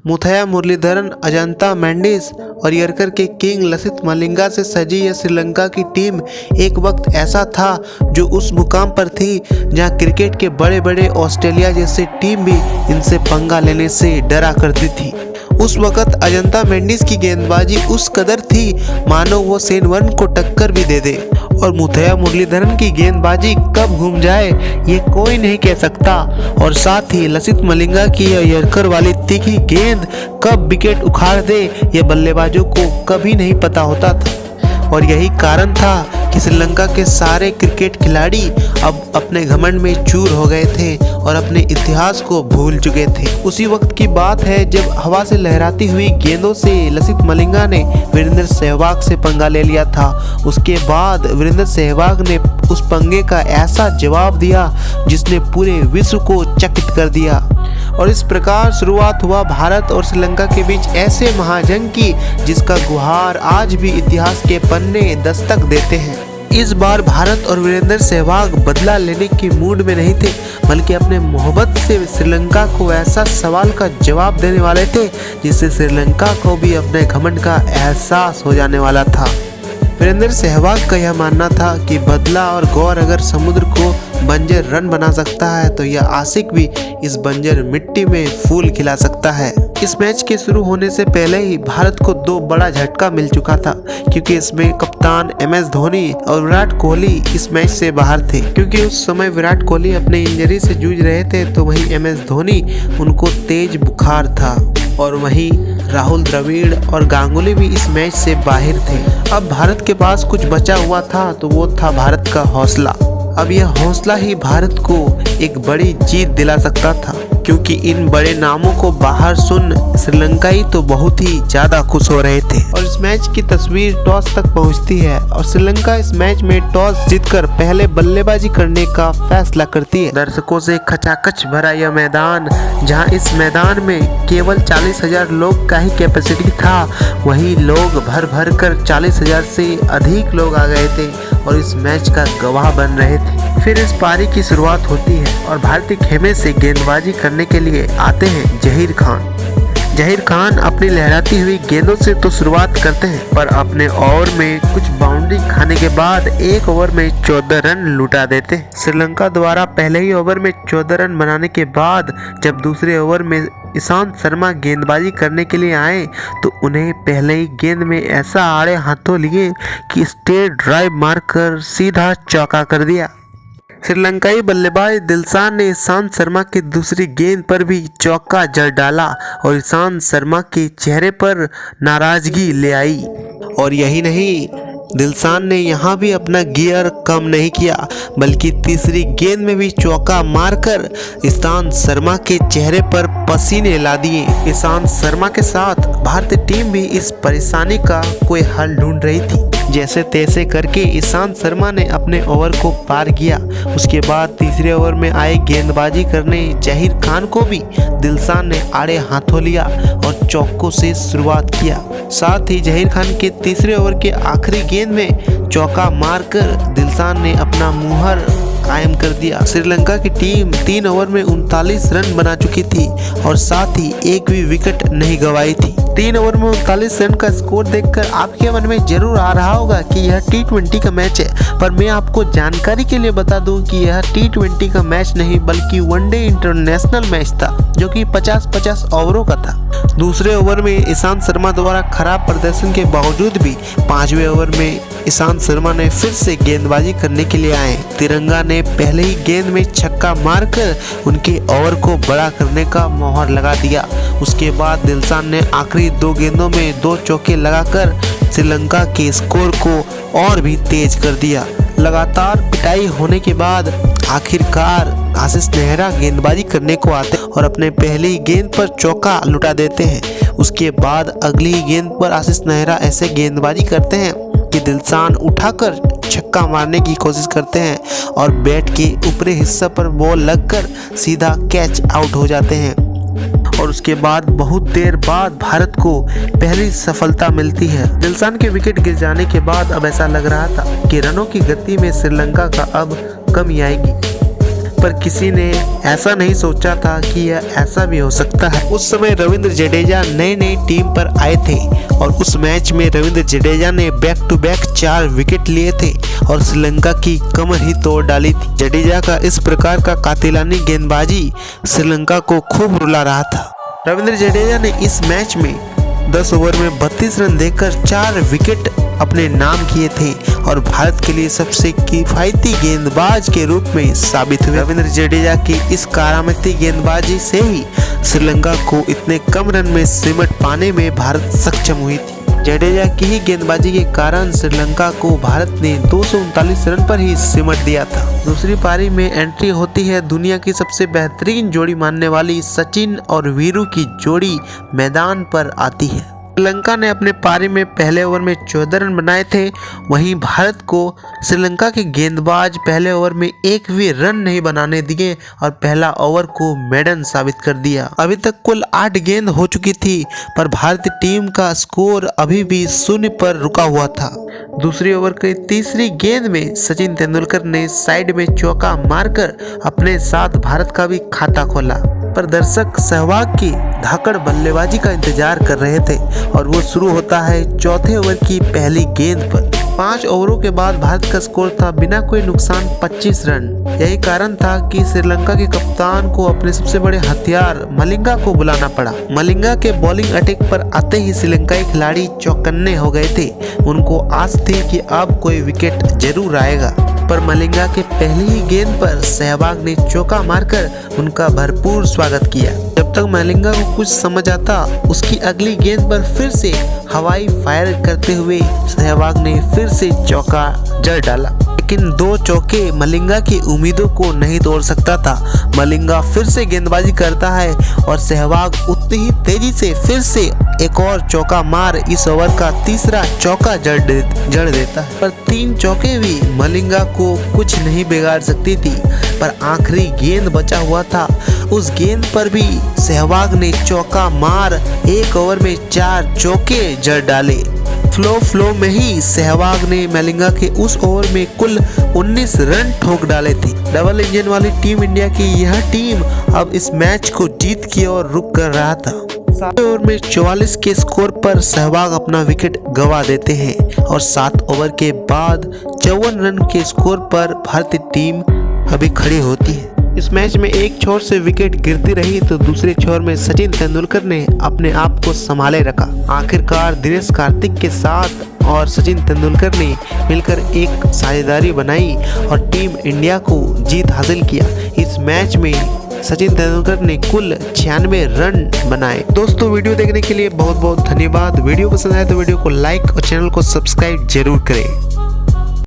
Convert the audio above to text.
मुथैया मुरलीधरन, अजंता मेंडिस और यर्कर के किंग लसित मलिंगा से सजी यह श्रीलंका की टीम एक वक्त ऐसा था जो उस मुकाम पर थी जहां क्रिकेट के बड़े बड़े ऑस्ट्रेलिया जैसे टीम भी इनसे पंगा लेने से डरा करती थी। उस वक्त अजंता मेंडिस की गेंदबाजी उस कदर थी मानो वो शेन वॉर्न को टक्कर भी दे दे, और मुथैया मुरलीधरन की गेंदबाजी कब घूम जाए ये कोई नहीं कह सकता। और साथ ही लसित मलिंगा की यह यर्कर वाली तीखी गेंद कब विकेट उखाड़ दे ये बल्लेबाजों को कभी नहीं पता होता था। और यही कारण था कि श्रीलंका के सारे क्रिकेट खिलाड़ी अब अपने घमंड में चूर हो गए थे और अपने इतिहास को भूल चुके थे। उसी वक्त की बात है जब हवा से लहराती हुई गेंदों से लसित मलिंगा ने वीरेंद्र सहवाग से पंगा ले लिया था। उसके बाद वीरेंद्र सहवाग ने उस पंगे का ऐसा जवाब दिया जिसने पूरे विश्व को चकित कर दिया। और इस प्रकार शुरुआत हुआ भारत और श्रीलंका के बीच ऐसे महाजंग की जिसका गुहार आज भी इतिहास के पन्ने दस्तक देते हैं। इस बार भारत और वीरेंद्र सहवाग बदला लेने की मूड में नहीं थे, बल्कि अपने मोहब्बत से श्रीलंका को ऐसा सवाल का जवाब देने वाले थे जिससे श्रीलंका को भी अपने घमंड का एहसास हो जाने वाला था। वीरेंद्र सहवाग का यह मानना था कि बदला और गौर अगर समुद्र को बंजर रन बना सकता है तो यह आशिक भी इस बंजर मिट्टी में फूल खिला सकता है। इस मैच के शुरू होने से पहले ही भारत को दो बड़ा झटका मिल चुका था, क्योंकि इसमें कप्तान MS धोनी और विराट कोहली इस मैच से बाहर थे। क्योंकि उस समय विराट कोहली अपने इंजरी से जूझ रहे थे तो वहीं MS धोनी उनको तेज बुखार था, और वहीं राहुल द्रविड़ और गांगुली भी इस मैच से बाहर थे। अब भारत के पास कुछ बचा हुआ था तो वो था भारत का हौसला। अब यह हौसला ही भारत को एक बड़ी जीत दिला सकता था, क्योंकि इन बड़े नामों को बाहर सुन श्रीलंकाई तो बहुत ही ज्यादा खुश हो रहे थे। और इस मैच की तस्वीर टॉस तक पहुंचती है और श्रीलंका इस मैच में टॉस जीतकर पहले बल्लेबाजी करने का फैसला करती है। दर्शकों से खचाखच भरा यह मैदान, जहां इस मैदान में केवल 40,000 लोग का ही कैपेसिटी था, वहीं लोग भर भर कर 40,000 से अधिक लोग आ गए थे और इस मैच का गवाह बन रहे थे। फिर इस पारी की शुरुआत होती है और भारतीय खेमे से गेंदबाजी करने के लिए आते हैं जहीर खान। जहीर खान अपनी लहराती हुई गेंदों से तो शुरुआत करते हैं, पर अपने ओवर में कुछ बाउंड्री खाने के बाद एक ओवर में 14 रन लुटा देते हैं। श्रीलंका द्वारा पहले ही ओवर में 14 रन बनाने के बाद जब दूसरे ओवर में ईशांत शर्मा गेंदबाजी करने के लिए आए तो उन्हें पहले ही गेंद में ऐसा आड़े हाथों लिए कि स्ट्रेट ड्राइव मारकर सीधा चौका कर दिया। श्रीलंकाई बल्लेबाज दिलशान ने ईशांत शर्मा की दूसरी गेंद पर भी चौका जड़ डाला और ईशांत शर्मा के चेहरे पर नाराजगी ले आई। और यही नहीं, दिलशान ने यहाँ भी अपना गियर कम नहीं किया, बल्कि तीसरी गेंद में भी चौका मारकर ईशांत शर्मा के चेहरे पर पसीने ला दिए। ईशांत शर्मा के साथ भारतीय टीम भी इस परेशानी का कोई हल ढूंढ रही थी। जैसे तैसे करके ईशांत शर्मा ने अपने ओवर को पार किया। उसके बाद तीसरे ओवर में आए गेंदबाजी करने जहीर खान को भी दिलशान ने आड़े हाथों लिया और चौकों से शुरुआत किया। साथ ही जहीर खान के तीसरे ओवर के आखिरी गेंद में चौका मारकर दिलशान ने अपना मुहर कायम कर दिया। श्रीलंका की टीम 3 ओवर में 39 रन बना चुकी थी और साथ ही एक भी विकेट नहीं गंवाई थी। 3 ओवर में 39 रन का स्कोर देखकर आपके मन में जरूर आ रहा होगा कि यह T20 का मैच है, पर मैं आपको जानकारी के लिए बता दूं कि यह T20 का मैच नहीं बल्कि वनडे इंटरनेशनल मैच था, जो कि 50-50 ओवरों का था। दूसरे ओवर में ईशांत शर्मा द्वारा खराब प्रदर्शन के बावजूद भी 5वें ओवर में ईशांत शर्मा ने फिर से गेंदबाजी करने के लिए आए। तिरंगा ने पहले ही गेंद में छक्का मारकर उनके ओवर को बड़ा करने का मोहर लगा दिया। उसके बाद दिलशान ने आखिरी 2 गेंदों में 2 चौके लगाकर श्रीलंका के स्कोर को और भी तेज कर दिया। लगातार पिटाई होने के बाद आखिरकार आशीष नेहरा गेंदबाजी करने को आते और अपने पहली गेंद पर चौका लुटा देते हैं। उसके बाद अगली गेंद पर आशीष नेहरा ऐसे गेंदबाजी करते हैं कि दिलशान उठाकर छक्का मारने की कोशिश करते हैं और बैट के ऊपरी हिस्से पर बॉल लगकर सीधा कैच आउट हो जाते हैं। और उसके बाद बहुत देर बाद भारत को पहली सफलता मिलती है। दिलशान के विकेट गिर जाने के बाद अब ऐसा लग रहा था कि रनों की गति में श्रीलंका का अब कमी आएगी। पर किसी ने ऐसा नहीं सोचा था कि यह ऐसा भी हो सकता है। उस समय रविंद्र जडेजा नई नई टीम पर आए थे और उस मैच में रविंद्र जडेजा ने बैक टू बैक 4 विकेट लिए थे और श्रीलंका की कमर ही तोड़ डाली थी। जडेजा का इस प्रकार का कातिलानी गेंदबाजी श्रीलंका को खूब रुला रहा था। रविंद्र जडेजा ने इस मैच में 10 ओवर में 32 रन देकर 4 विकेट अपने नाम किए थे और भारत के लिए सबसे किफायती गेंदबाज के रूप में साबित हुए। रविंद्र जडेजा की इस करामती गेंदबाजी से ही श्रीलंका को इतने कम रन में सिमट पाने में भारत सक्षम हुई थी। जडेजा की ही गेंदबाजी के कारण श्रीलंका को भारत ने 239 रन पर ही सिमट दिया था। दूसरी पारी में एंट्री होती है दुनिया की सबसे बेहतरीन जोड़ी मानने वाली सचिन और वीरू की जोड़ी मैदान पर आती है। श्रीलंका ने अपने पारी में पहले ओवर में 14 रन बनाए थे, वहीं भारत को श्रीलंका के गेंदबाज पहले ओवर में एक भी रन नहीं बनाने दिए और पहला ओवर को मेडन साबित कर दिया। अभी तक कुल 8 गेंद हो चुकी थी पर भारतीय टीम का स्कोर अभी भी 0 पर रुका हुआ था। दूसरी ओवर की तीसरी गेंद में सचिन तेंदुलकर ने साइड में चौका मारकर अपने साथ भारत का भी खाता खोला, पर दर्शक सहवाग की धाकड़ बल्लेबाजी का इंतजार कर रहे थे और वो शुरू होता है चौथे ओवर की पहली गेंद पर। 5 ओवरों के बाद भारत का स्कोर था बिना कोई नुकसान 25 रन। यही कारण था कि श्रीलंका के कप्तान को अपने सबसे बड़े हथियार मलिंगा को बुलाना पड़ा। मलिंगा के बॉलिंग अटैक पर आते ही श्रीलंकाई खिलाड़ी चौकन्ने हो गए थे। उनको आस थी कि अब कोई विकेट जरूर आएगा, पर मलिंगा के पहली ही गेंद पर सहवाग ने चौका मारकर उनका भरपूर स्वागत किया। जब तक मलिंगा को कुछ समझ आता, उसकी अगली गेंद पर फिर से हवाई फायर करते हुए सहवाग ने फिर से चौका जड़ डाला, लेकिन 2 चौके मलिंगा की उम्मीदों को नहीं तोड़ सकता था। मलिंगा फिर से गेंदबाजी करता है और सहवाग उतनी ही तेजी से फिर से एक और चौका मार इस ओवर का तीसरा चौका जड़ देता है, पर 3 चौके भी मलिंगा को कुछ नहीं बिगाड़ सकती थी। पर आखिरी गेंद बचा हुआ था, उस गेंद पर भी सहवाग ने चौका मार एक ओवर में 4 चौके जड़ डाले। फ्लो में ही सहवाग ने मलिंगा के उस ओवर में कुल 19 रन ठोक डाले थे। डबल इंजन वाली टीम इंडिया की यह टीम अब इस मैच को जीत की ओर रुख कर रहा था। 7 ओवर में 44 के स्कोर पर सहवाग अपना विकेट गंवा देते हैं और 7 ओवर के बाद 54 रन के स्कोर पर भारतीय टीम अभी खड़ी होती है। इस मैच में एक छोर से विकेट गिरती रही तो दूसरे छोर में सचिन तेंदुलकर ने अपने आप को संभाले रखा। आखिरकार दिनेश कार्तिक के साथ और सचिन तेंदुलकर ने मिलकर एक साझेदारी बनाई और टीम इंडिया को जीत हासिल किया। इस मैच में सचिन तेंदुलकर ने कुल 96 रन बनाए। दोस्तों, वीडियो देखने के लिए बहुत बहुत धन्यवाद। वीडियो पसंद आए तो वीडियो को लाइक और चैनल को सब्सक्राइब जरूर करें।